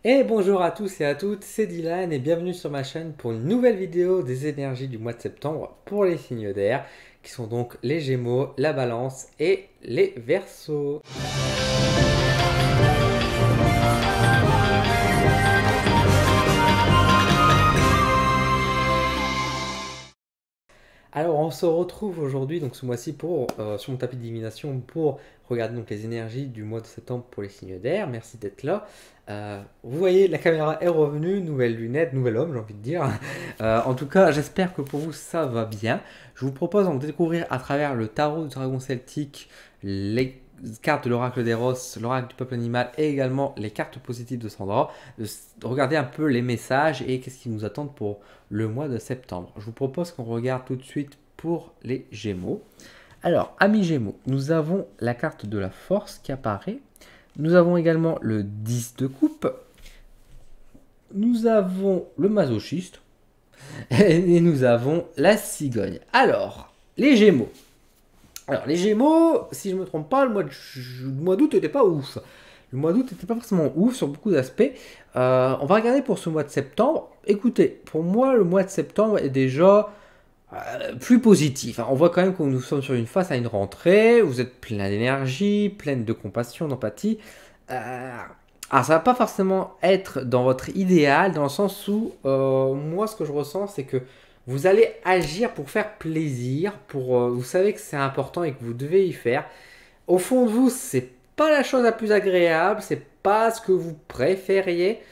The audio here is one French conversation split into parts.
Et bonjour à tous et à toutes, c'est Dylan et bienvenue sur ma chaîne pour une nouvelle vidéo des énergies du mois de septembre pour les signes d'air, qui sont donc les Gémeaux, la Balance et les Verseaux. Alors on se retrouve aujourd'hui, donc ce mois-ci, sur mon tapis de divination pour regarder donc les énergies du mois de septembre pour les signes d'air. Merci d'être là. Vous voyez, la caméra est revenue, nouvelle lunette, nouvel homme, j'ai envie de dire. En tout cas, j'espère que pour vous ça va bien. Je vous propose donc de découvrir à travers le tarot du dragon celtique les cartes de l'oracle d'Eros, l'oracle du peuple animal et également les cartes positives de Sandra, de regarder un peu les messages et qu'est-ce qui nous attend pour le mois de septembre. Je vous propose qu'on regarde tout de suite pour les Gémeaux. Alors, amis Gémeaux, nous avons la carte de la force qui apparaît. Nous avons également le 10 de coupe. Nous avons le masochiste. Et nous avons la cigogne. Alors, les Gémeaux. Alors, les Gémeaux, si je ne me trompe pas, le mois d'août n'était pas ouf. Le mois d'août n'était pas forcément ouf sur beaucoup d'aspects. On va regarder pour ce mois de septembre. Écoutez, pour moi, le mois de septembre est déjà plus positif. On voit quand même que nous sommes sur une face à une rentrée. Vous êtes plein d'énergie, pleine de compassion, d'empathie. Alors, ça va pas forcément être dans votre idéal, dans le sens où, moi, ce que je ressens, c'est que vous allez agir pour faire plaisir, vous savez que c'est important et que vous devez y faire. Au fond de vous, c'est pas la chose la plus agréable, c'est pas ce que vous préférez,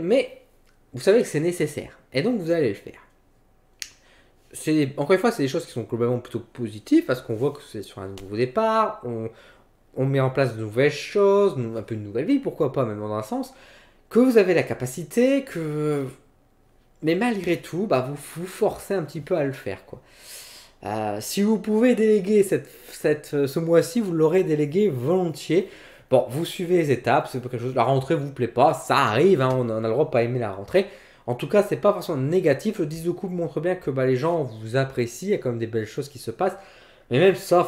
mais vous savez que c'est nécessaire. Et donc, vous allez le faire. Encore une fois, c'est des choses qui sont globalement plutôt positives, parce qu'on voit que c'est sur un nouveau départ, on met en place de nouvelles choses, un peu de nouvelle vie, pourquoi pas, même dans un sens, que vous avez la capacité, mais malgré tout, vous vous forcez un petit peu à le faire, quoi. Si vous pouvez déléguer ce mois-ci, vous l'aurez délégué volontiers. Bon, vous suivez les étapes, c'est pas quelque chose. La rentrée vous plaît pas, ça arrive, on a le droit de pas aimer la rentrée. En tout cas, c'est pas forcément négatif. Le 10 de coupe montre bien que les gens vous apprécient, il y a quand même des belles choses qui se passent. Mais même ça,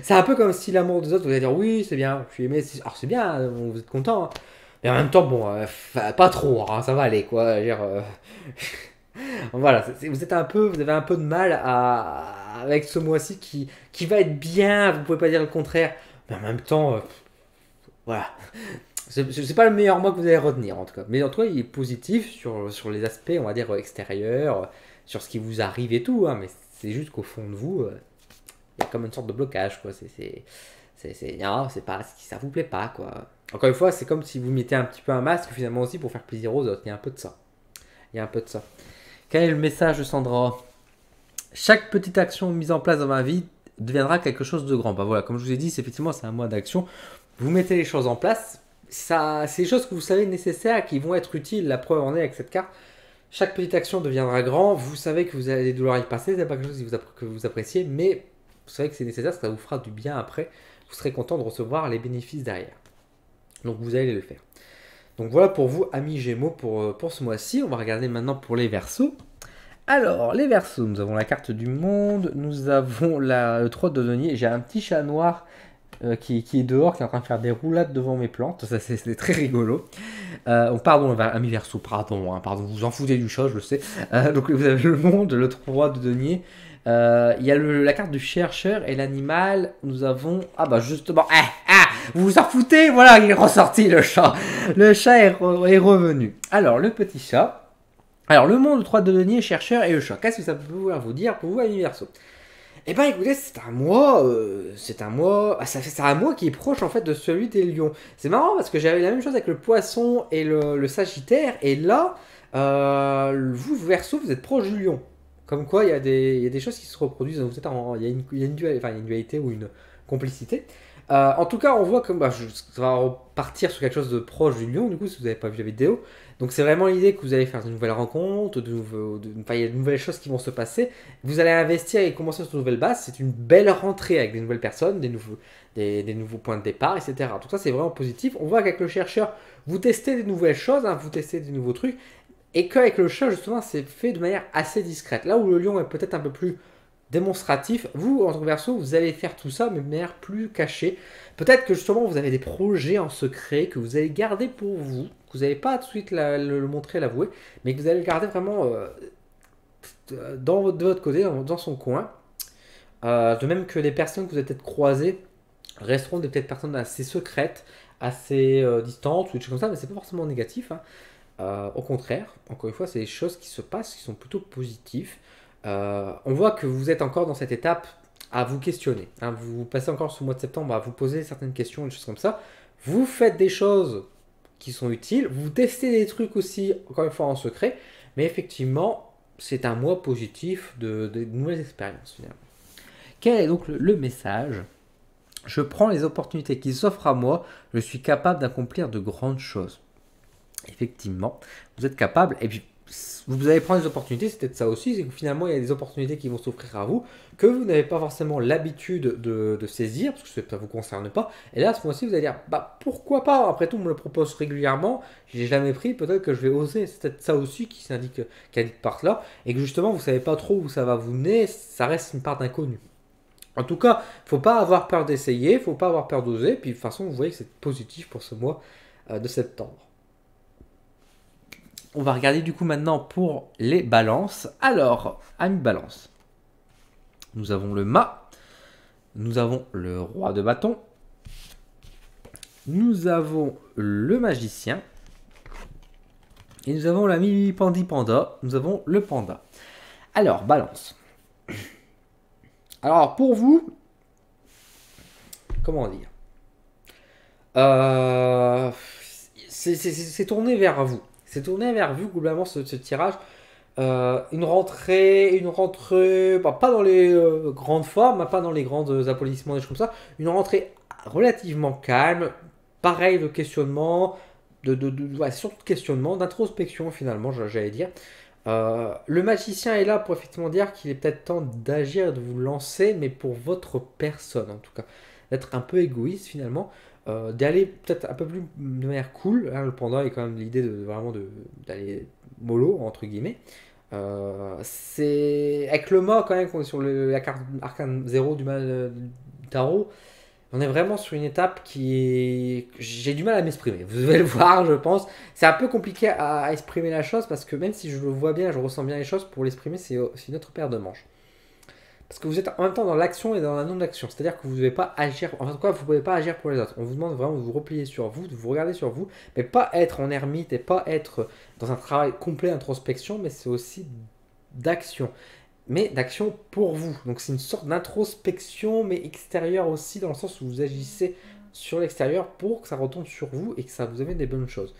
c'est un peu comme si l'amour des autres, vous allez dire oui, c'est bien, je suis aimé, alors c'est bien, vous êtes content. Hein. Mais en même temps, bon, pas trop, hein, ça va aller, quoi. Voilà, vous avez un peu de mal avec ce mois-ci qui va être bien, vous pouvez pas dire le contraire. Mais en même temps, voilà. C'est pas le meilleur mois que vous allez retenir en tout cas. Mais en tout cas, il est positif sur les aspects, on va dire, extérieurs, sur ce qui vous arrive et tout. Hein, mais c'est juste qu'au fond de vous, il y a comme une sorte de blocage, quoi. Non, c'est pas, ça vous plaît pas, quoi. Encore une fois, c'est comme si vous mettez un petit peu un masque finalement aussi pour faire plaisir aux autres. Il y a un peu de ça. Il y a un peu de ça. Quel est le message de Sandra? Chaque petite action mise en place dans ma vie deviendra quelque chose de grand. Voilà, comme je vous ai dit, effectivement, c'est un mois d'action. Vous mettez les choses en place. C'est des choses que vous savez nécessaires, qui vont être utiles. La preuve en est avec cette carte. Chaque petite action deviendra grand. Vous savez que vous allez devoir y passer. C'est pas quelque chose que vous appréciez, mais vous savez que c'est nécessaire. Ça vous fera du bien après. Vous serez content de recevoir les bénéfices derrière. Donc vous allez le faire. Donc voilà pour vous, amis Gémeaux, pour ce mois-ci. On va regarder maintenant pour les Verseaux. Alors, les Verseaux, nous avons la carte du monde, nous avons le 3 de denier. J'ai un petit chat noir qui est dehors, qui est en train de faire des roulades devant mes plantes. Ça, c'est très rigolo. Pardon, amis Verseaux, pardon, vous en foutez du chat, je le sais. Donc vous avez le monde, le 3 de denier. Il y a la carte du chercheur et l'animal. Nous avons... justement... vous vous en foutez. Voilà, il est ressorti le chat. Le chat est revenu. Alors, le petit chat. Alors, le monde, le 3 de denier, chercheur et le chat. Qu'est-ce que ça peut vous dire pour vous, amis Verseaux? Eh ben, écoutez, c'est un mois qui est proche, en fait, de celui des lions. C'est marrant, parce que j'avais la même chose avec le poisson et le sagittaire. Et là, vous, Verseaux, vous êtes proche du lion. Comme quoi, il y a des choses qui se reproduisent. Il y a une dualité ou une complicité. En tout cas, on voit que ça va repartir sur quelque chose de proche du lion, du coup, si vous n'avez pas vu la vidéo. Donc, c'est vraiment l'idée que vous allez faire de nouvelles rencontres, il y a de nouvelles choses qui vont se passer. Vous allez investir et commencer sur de nouvelles bases. C'est une belle rentrée avec des nouvelles personnes, des nouveaux points de départ, etc. Donc, ça, c'est vraiment positif. On voit qu'avec le chercheur, vous testez des nouvelles choses, vous testez des nouveaux trucs. Et qu'avec le chat, justement, c'est fait de manière assez discrète. Là où le lion est peut-être un peu plus démonstratif, vous, en tant que Verseau, vous allez faire tout ça, mais de manière plus cachée. Peut-être que justement, vous avez des projets en secret que vous allez garder pour vous. que vous n'allez pas tout de suite le montrer, l'avouer, mais que vous allez le garder vraiment de votre côté, dans son coin. De même que les personnes que vous avez peut-être croisées resteront peut-être personnes assez secrètes, assez distantes ou des choses comme ça, mais c'est pas forcément négatif, hein. Au contraire, encore une fois, c'est des choses qui se passent qui sont plutôt positives. On voit que vous êtes encore dans cette étape à vous questionner, hein. Vous passez encore ce mois de septembre à vous poser certaines questions, des choses comme ça. Vous faites des choses qui sont utiles, vous testez des trucs aussi, encore une fois en secret, mais effectivement, c'est un mois positif de nouvelles expériences finalement. Quel est donc le message? Je prends les opportunités qui s'offrent à moi, je suis capable d'accomplir de grandes choses. Effectivement, vous êtes capable, et puis vous allez prendre des opportunités, c'est peut-être ça aussi, c'est que finalement il y a des opportunités qui vont s'offrir à vous, que vous n'avez pas forcément l'habitude de saisir, parce que ça ne vous concerne pas, et là à ce moment-ci vous allez dire, bah pourquoi pas, après tout on me le propose régulièrement, je l'ai jamais pris, peut-être que je vais oser, c'est peut-être ça aussi qui indique par là, et que justement vous savez pas trop où ça va vous mener, ça reste une part d'inconnu. En tout cas, faut pas avoir peur d'essayer, faut pas avoir peur d'oser, puis de toute façon vous voyez que c'est positif pour ce mois de septembre. On va regarder du coup maintenant pour les balances. Alors, amis balance, nous avons le mât, nous avons le roi de bâton, nous avons le magicien, et nous avons l'ami Pandi Panda, nous avons le panda. Alors, balance. Alors, pour vous, comment dire, c'est tourné vers vous. C'est tourné vers vous, globalement, ce tirage. Une rentrée, bah, pas dans les grandes formes, pas dans les grands applaudissements, des choses comme ça. Une rentrée relativement calme. Pareil, de questionnement, ouais, surtout de questionnement, d'introspection finalement, j'allais dire. Le magicien est là pour effectivement dire qu'il est peut-être temps d'agir et de vous lancer, mais pour votre personne en tout cas. D'être un peu égoïste finalement. D'aller peut-être un peu plus de manière cool, hein. Le panda est quand même l'idée de vraiment d'aller mollo entre guillemets. C'est avec le mât quand même qu'on est sur la carte arcane 0 du tarot. On est vraiment sur une étape qui est... J'ai du mal à m'exprimer, vous allez le voir je pense. C'est un peu compliqué à exprimer la chose parce que même si je le vois bien, je ressens bien les choses, pour l'exprimer c'est une autre paire de manches. Parce que vous êtes en même temps dans l'action et dans la non-action. C'est-à-dire que vous ne devez pas agir, en tout cas, vous ne pouvez pas agir pour les autres. On vous demande vraiment de vous replier sur vous, de vous regarder sur vous, mais pas être en ermite et pas être dans un travail complet d'introspection, mais c'est aussi d'action. Mais d'action pour vous. Donc c'est une sorte d'introspection, mais extérieure aussi, dans le sens où vous agissez sur l'extérieur pour que ça retombe sur vous et que ça vous amène des bonnes choses.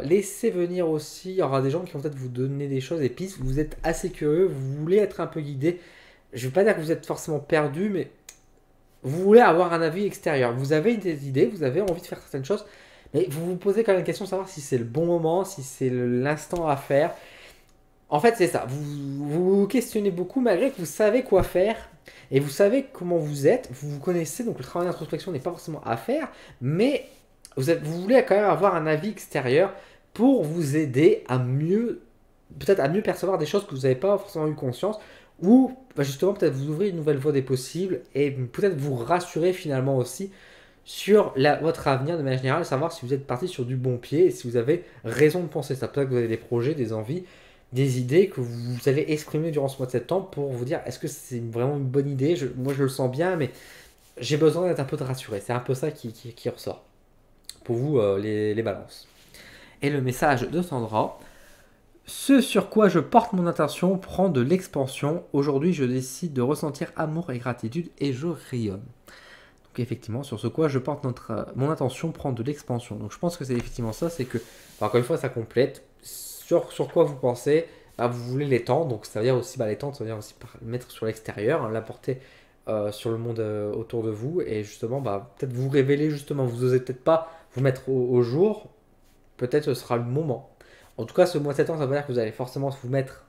Laissez venir aussi, il y aura des gens qui vont peut-être vous donner des choses, des pistes, vous êtes assez curieux, vous voulez être un peu guidé. Je ne veux pas dire que vous êtes forcément perdu, mais vous voulez avoir un avis extérieur. Vous avez des idées, vous avez envie de faire certaines choses, mais vous vous posez quand même la question de savoir si c'est le bon moment, si c'est l'instant à faire. En fait, c'est ça. Vous vous questionnez beaucoup malgré que vous savez quoi faire et vous savez comment vous êtes. Vous vous connaissez, donc le travail d'introspection n'est pas forcément à faire, mais vous voulez quand même avoir un avis extérieur pour vous aider à mieux, peut-être à mieux percevoir des choses que vous n'avez pas forcément eu conscience. Ou bah, justement peut-être vous ouvrez une nouvelle voie des possibles et peut-être vous rassurer finalement aussi sur votre avenir de manière générale, savoir si vous êtes parti sur du bon pied et si vous avez raison de penser ça. Peut-être que vous avez des projets, des envies, des idées que vous allez exprimer durant ce mois de septembre pour vous dire est-ce que c'est vraiment une bonne idée. Moi je le sens bien mais j'ai besoin d'être un peu rassuré. C'est un peu ça qui ressort pour vous les balances. Et le message de Sandra: ce sur quoi je porte mon attention prend de l'expansion. Aujourd'hui, je décide de ressentir amour et gratitude et je rayonne. Donc effectivement, sur ce quoi je porte mon attention prend de l'expansion. Donc je pense que c'est effectivement ça, c'est que, encore une fois, ça complète. Sur quoi vous pensez, bah, vous voulez l'étendre. Donc ça veut dire aussi, l'étendre, ça veut dire aussi le mettre sur l'extérieur, hein, l'apporter sur le monde autour de vous. Et justement, peut-être vous révéler, justement, vous n'osez peut-être pas vous mettre au jour. Peut-être ce sera le moment. En tout cas, ce mois de septembre, ça veut dire que vous allez forcément vous mettre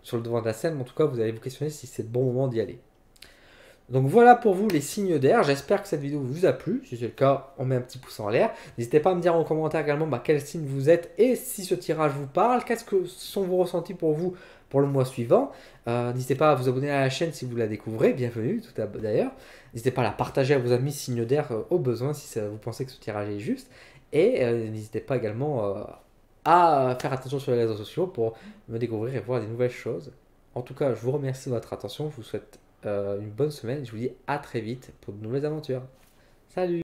sur le devant de la scène, mais en tout cas, vous allez vous questionner si c'est le bon moment d'y aller. Donc voilà pour vous les signes d'air. J'espère que cette vidéo vous a plu. Si c'est le cas, on met un petit pouce en l'air. N'hésitez pas à me dire en commentaire également quel signe vous êtes et si ce tirage vous parle. Qu'est-ce que sont vos ressentis pour vous pour le mois suivant. N'hésitez pas à vous abonner à la chaîne si vous la découvrez. Bienvenue tout d'ailleurs. N'hésitez pas à la partager à vos amis signes d'air au besoin si vous pensez que ce tirage est juste. Et n'hésitez pas également à faire attention sur les réseaux sociaux pour me découvrir et voir des nouvelles choses. En tout cas, je vous remercie de votre attention. Je vous souhaite une bonne semaine. Je vous dis à très vite pour de nouvelles aventures. Salut!